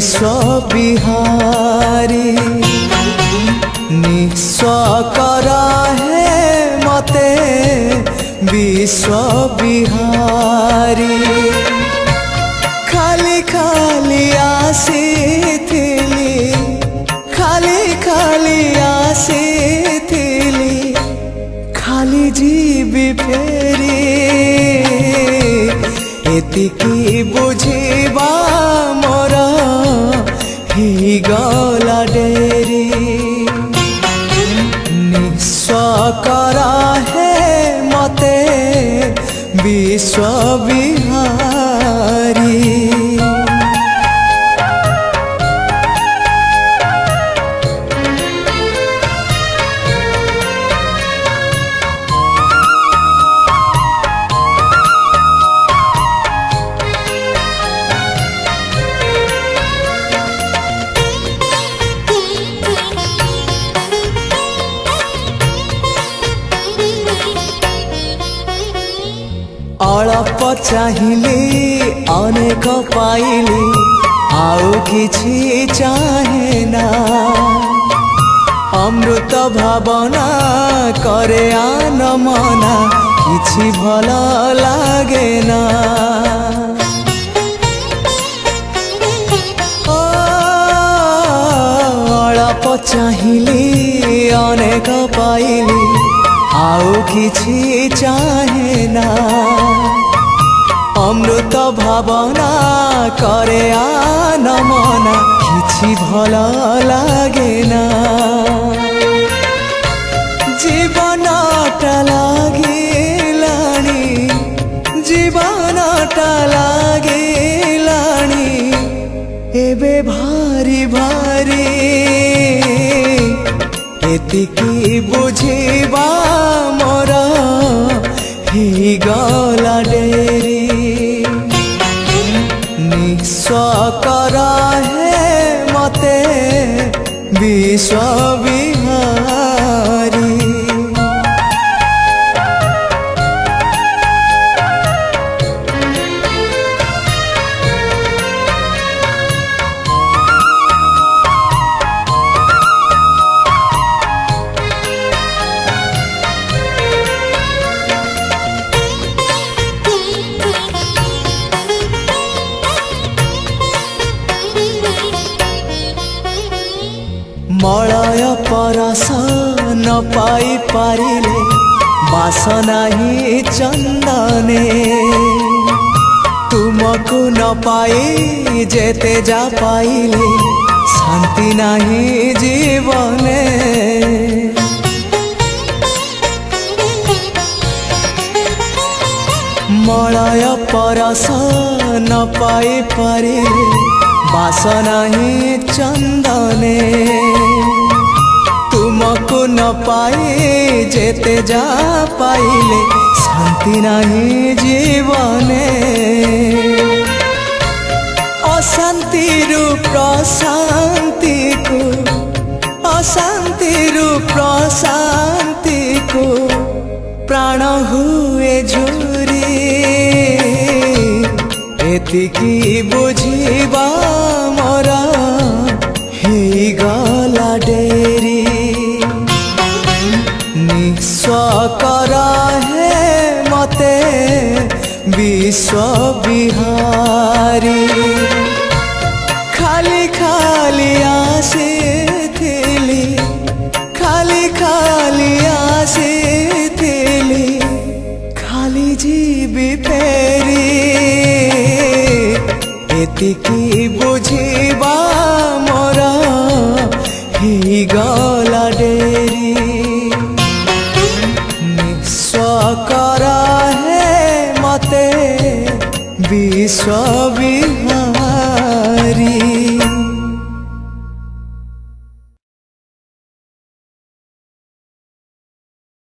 विश्व बिहारी निस्व करा है मते विश्व बिहारी खाली खाली आसीथिली खाली खाली आसीथिली खाली जीवी फेरी एतिकी बुझिबा मोर ही गला डेरी निस्व करा है मते विश्व बिहारी अल्प चाहिली अनेक पाइली आउ किछि चाहे ना अमृत भावना करे आन मना किछि भल लागे ना अल्प चाहिली अनेक पाइली आउ किछि चाहे ना अमृत भावना करे आन मना किछि भल लागे ना जीवनटा लागिलाणी जीवनटा लागिलाणी एबे भारी भारी एतिकी बुझिबा मोर ही गला डेरी निस्व करा है मते विश्व बिहारी मलय परस न पाई पारिले बासना ही चंदने तुमको न पाई जेते जा पाइले शांति नहीं जीवने मलय परस न पाई पारिले बासना ही चंदने तुमको न पाए जेते जा पाइले शांति नहीं जीवने अशांति रूप प्रशांति को अशांति रूप प्रशांति को प्राण हुए झुरी एतिकी बुझिबा मोर ही गला डेरी निस्व करा है मते विश्व बिहारी खाली खाली आसीथिली खाली खाली आसीथिली खाली जीवी फेरी एतिकी बुझिबा मोर ही गला डेरी निस्व करा है मते विश्व बिहारी।